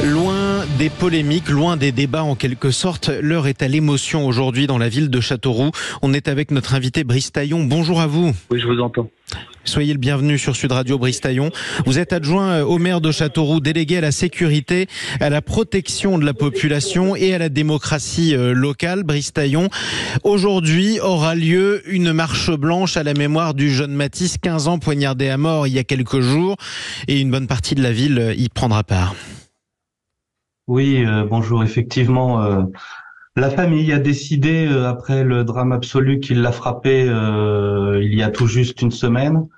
Loin des polémiques, loin des débats en quelque sorte, l'heure est à l'émotion aujourd'hui dans la ville de Châteauroux. On est avec notre invité Brice Taillon. Bonjour à vous. Oui, je vous entends. Soyez le bienvenu sur Sud Radio, Brice Taillon. Vous êtes adjoint au maire de Châteauroux, délégué à la sécurité, à la protection de la population et à la démocratie locale. Brice Taillon, aujourd'hui aura lieu une marche blanche à la mémoire du jeune Mathis, 15 ans, poignardé à mort il y a quelques jours, et une bonne partie de la ville y prendra part. Oui, bonjour. Effectivement, la famille a décidé, après le drame absolu qui l'a frappé il y a tout juste une semaine,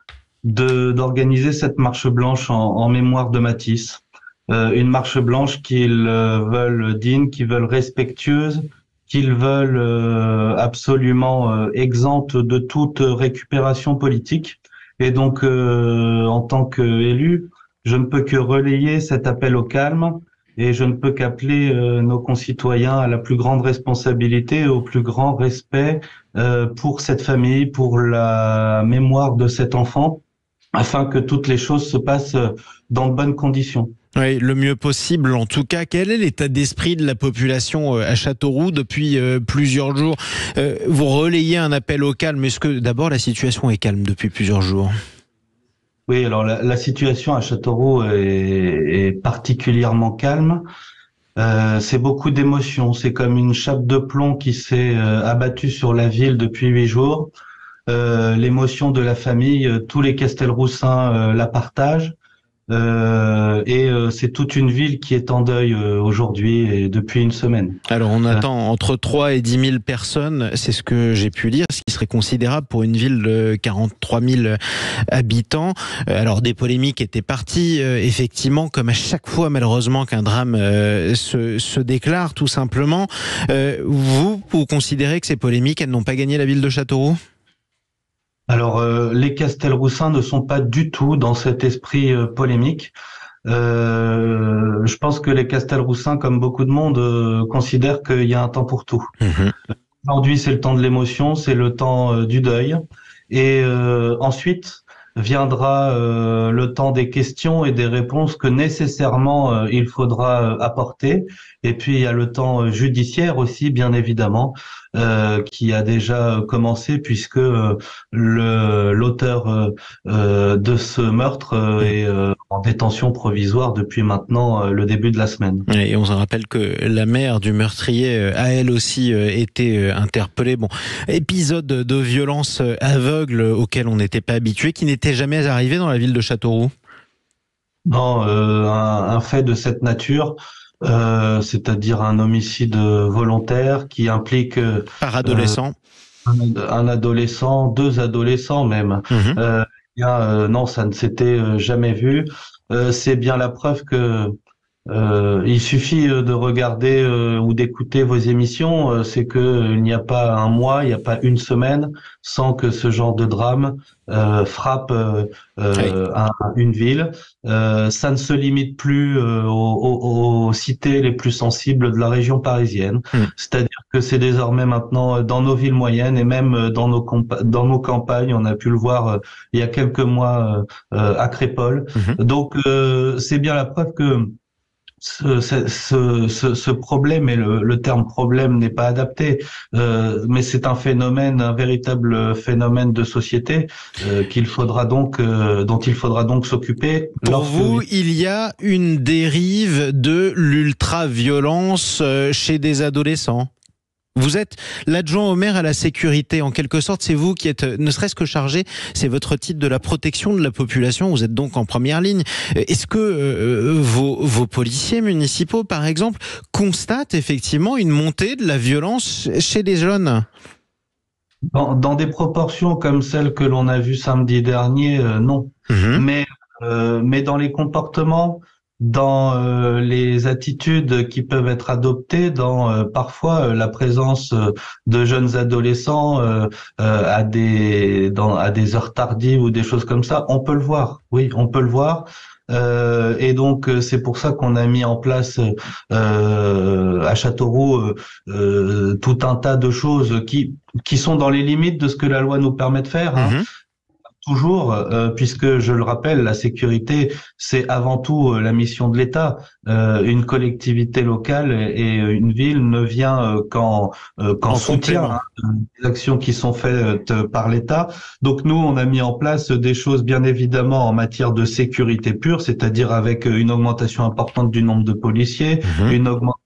d'organiser cette marche blanche en mémoire de Mathis. Une marche blanche qu'ils veulent digne, qu'ils veulent respectueuse, qu'ils veulent absolument exempte de toute récupération politique. Et donc, en tant qu'élu, je ne peux que relayer cet appel au calme. Et je ne peux qu'appeler nos concitoyens à la plus grande responsabilité et au plus grand respect pour cette famille, pour la mémoire de cet enfant, afin que toutes les choses se passent dans de bonnes conditions. Oui, le mieux possible en tout cas. Quel est l'état d'esprit de la population à Châteauroux depuis plusieurs jours? Vous relayez un appel au calme. Est-ce que d'abord la situation est calme depuis plusieurs jours? Oui, alors la situation à Châteauroux est particulièrement calme. C'est beaucoup d'émotions. C'est comme une chape de plomb qui s'est abattue sur la ville depuis 8 jours. L'émotion de la famille, tous les Castelroussins la partagent. C'est toute une ville qui est en deuil aujourd'hui et depuis une semaine. Alors on attend entre 3 et 10 000 personnes, c'est ce que j'ai pu lire, ce qui serait considérable pour une ville de 43 000 habitants. Alors des polémiques étaient parties, effectivement, comme à chaque fois malheureusement qu'un drame se déclare tout simplement. Vous considérez que ces polémiques, elles n'ont pas gagné la ville de Châteauroux ? Alors, les Castelroussins ne sont pas du tout dans cet esprit polémique. Je pense que les Castelroussins, comme beaucoup de monde, considèrent qu'il y a un temps pour tout. Aujourd'hui, c'est le temps de l'émotion, c'est le temps du deuil. Et ensuite viendra le temps des questions et des réponses que nécessairement il faudra apporter. Et puis, il y a le temps judiciaire aussi, bien évidemment, qui a déjà commencé puisque l'auteur de ce meurtre est en détention provisoire depuis maintenant le début de la semaine. Et on se rappelle que la mère du meurtrier a elle aussi été interpellée. Bon, épisode de violence aveugle auquel on n'était pas habitué, qui n'était jamais arrivé dans la ville de Châteauroux. Non, un fait de cette nature. C'est-à-dire un homicide volontaire qui implique par adolescent, un adolescent, 2 adolescents même. Non, ça ne s'était jamais vu. C'est bien la preuve que il suffit de regarder ou d'écouter vos émissions, c'est que il n'y a pas un mois, il n'y a pas une semaine sans que ce genre de drame frappe une ville. Ça ne se limite plus aux cités les plus sensibles de la région parisienne. C'est-à-dire que c'est désormais maintenant dans nos villes moyennes et même dans nos campagnes. On a pu le voir il y a quelques mois à Crépol. Donc c'est bien la preuve que ce problème, et le terme problème n'est pas adapté, mais c'est un phénomène, un véritable phénomène de société dont il faudra donc s'occuper. Pour vous, il y a une dérive de l'ultra-violence chez des adolescents ? Vous êtes l'adjoint au maire à la sécurité, en quelque sorte, c'est vous qui êtes ne serait-ce que chargé, c'est votre titre de la protection de la population, vous êtes donc en première ligne. Est-ce que vos policiers municipaux, par exemple, constatent effectivement une montée de la violence chez les jeunes ? Dans des proportions comme celles que l'on a vues samedi dernier, non. Mais dans les comportements, dans les attitudes qui peuvent être adoptées, dans parfois la présence de jeunes adolescents à des heures tardives ou des choses comme ça, on peut le voir. Oui, on peut le voir. Et donc c'est pour ça qu'on a mis en place à Châteauroux tout un tas de choses qui sont dans les limites de ce que la loi nous permet de faire. toujours, puisque je le rappelle, la sécurité, c'est avant tout la mission de l'État. Une collectivité locale et une ville ne vient qu'en En soutien, complément. des actions qui sont faites par l'État. Donc nous, on a mis en place des choses bien évidemment en matière de sécurité pure, c'est-à-dire avec une augmentation importante du nombre de policiers, Mhm. une augmentation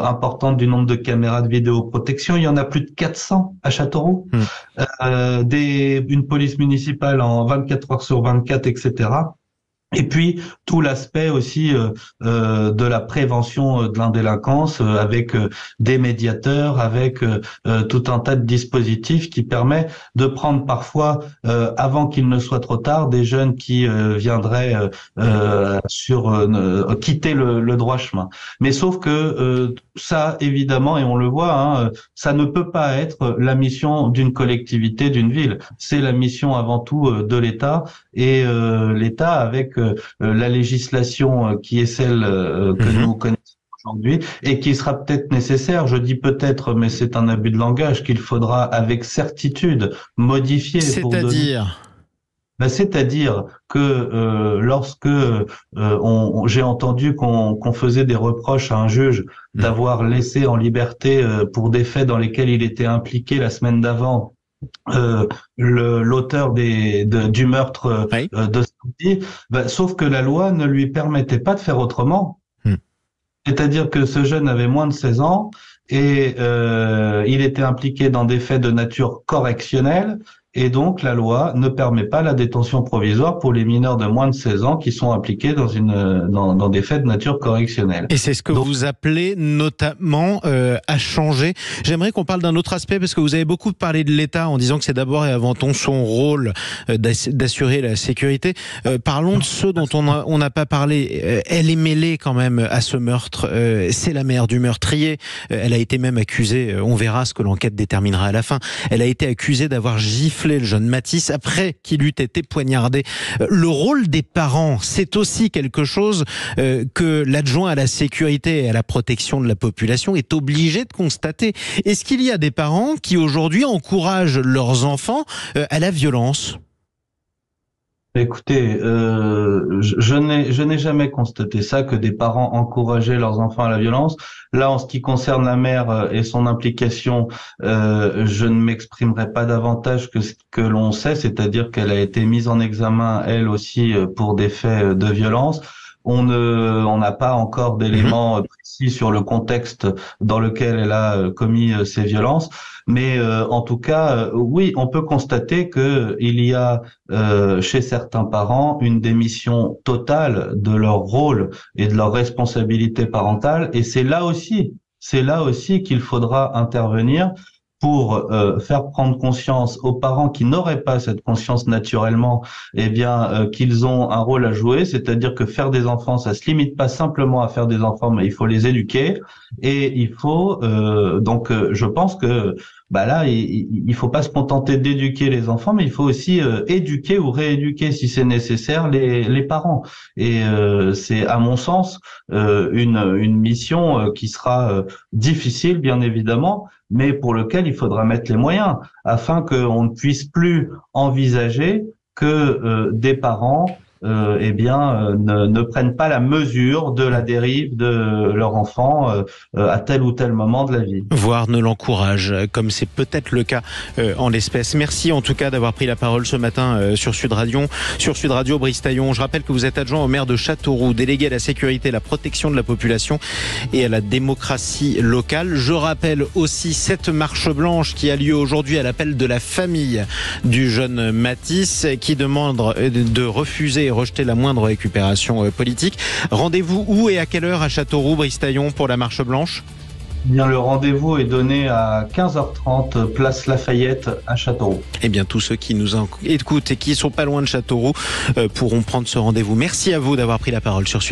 importante du nombre de caméras de vidéoprotection. Il y en a plus de 400 à Châteauroux. Mm. Une police municipale en 24 heures sur 24, etc. Et puis tout l'aspect aussi de la prévention de l'indélinquance avec des médiateurs, avec tout un tas de dispositifs qui permet de prendre parfois, avant qu'il ne soit trop tard, des jeunes qui viendraient quitter le droit chemin. Mais sauf que ça, évidemment, et on le voit, hein, ça ne peut pas être la mission d'une collectivité, d'une ville. C'est la mission avant tout de l'État, et l'État avec la législation qui est celle que Mhm. nous connaissons aujourd'hui et qui sera peut-être nécessaire, je dis peut-être, mais c'est un abus de langage, qu'il faudra avec certitude modifier pour donner. C'est-à-dire. C'est-à-dire que lorsque j'ai entendu qu'on faisait des reproches à un juge Mhm. d'avoir laissé en liberté pour des faits dans lesquels il était impliqué la semaine d'avant l'auteur du meurtre Oui. de samedi, sauf que la loi ne lui permettait pas de faire autrement. Mm. C'est-à-dire que ce jeune avait moins de 16 ans et il était impliqué dans des faits de nature correctionnelle, et donc la loi ne permet pas la détention provisoire pour les mineurs de moins de 16 ans qui sont impliqués dans des faits de nature correctionnelle. Et c'est ce que Donc, vous appelez notamment à changer. J'aimerais qu'on parle d'un autre aspect, parce que vous avez beaucoup parlé de l'État en disant que c'est d'abord et avant tout son rôle d'assurer la sécurité. Parlons de ceux dont on n'a pas parlé. Elle est mêlée quand même à ce meurtre. C'est la mère du meurtrier. Elle a été même accusée, on verra ce que l'enquête déterminera à la fin, elle a été accusée d'avoir giflé le jeune Mathis après qu'il eût été poignardé. Le rôle des parents, c'est aussi quelque chose que l'adjoint à la sécurité et à la protection de la population est obligé de constater. Est-ce qu'il y a des parents qui aujourd'hui encouragent leurs enfants à la violence ? écoutez, je n'ai jamais constaté ça, que des parents encourageaient leurs enfants à la violence. Là, en ce qui concerne la mère et son implication, je ne m'exprimerai pas davantage que ce que l'on sait, c'est-à-dire qu'elle a été mise en examen, elle aussi, pour des faits de violence. On n'a pas encore d'éléments précis sur le contexte dans lequel elle a commis ces violences, mais en tout cas, oui, on peut constater que il y a chez certains parents une démission totale de leur rôle et de leur responsabilité parentale, et c'est là aussi qu'il faudra intervenir pour faire prendre conscience aux parents qui n'auraient pas cette conscience naturellement, eh bien qu'ils ont un rôle à jouer, c'est-à-dire que faire des enfants, ça se limite pas simplement à faire des enfants, mais il faut les éduquer, et il faut je pense que là, il faut pas se contenter d'éduquer les enfants, mais il faut aussi éduquer ou rééduquer, si c'est nécessaire, les parents. Et c'est, à mon sens, une mission qui sera difficile, bien évidemment, mais pour lequel il faudra mettre les moyens, afin qu'on ne puisse plus envisager que des parents ne prennent pas la mesure de la dérive de leur enfant à tel ou tel moment de la vie. Voire ne l'encourage, comme c'est peut-être le cas en l'espèce. Merci en tout cas d'avoir pris la parole ce matin sur Sud Radio, Brice Taillon. Je rappelle que vous êtes adjoint au maire de Châteauroux, délégué à la sécurité, la protection de la population et à la démocratie locale. Je rappelle aussi cette marche blanche qui a lieu aujourd'hui à l'appel de la famille du jeune Mathis, qui demande de refuser et rejeter la moindre récupération politique. Rendez-vous où et à quelle heure à Châteauroux, Brice Taillon, pour la marche blanche ? Bien, le rendez-vous est donné à 15h30, place Lafayette à Châteauroux. Eh bien, tous ceux qui nous écoutent et qui sont pas loin de Châteauroux pourront prendre ce rendez-vous. Merci à vous d'avoir pris la parole sur Sud Radio.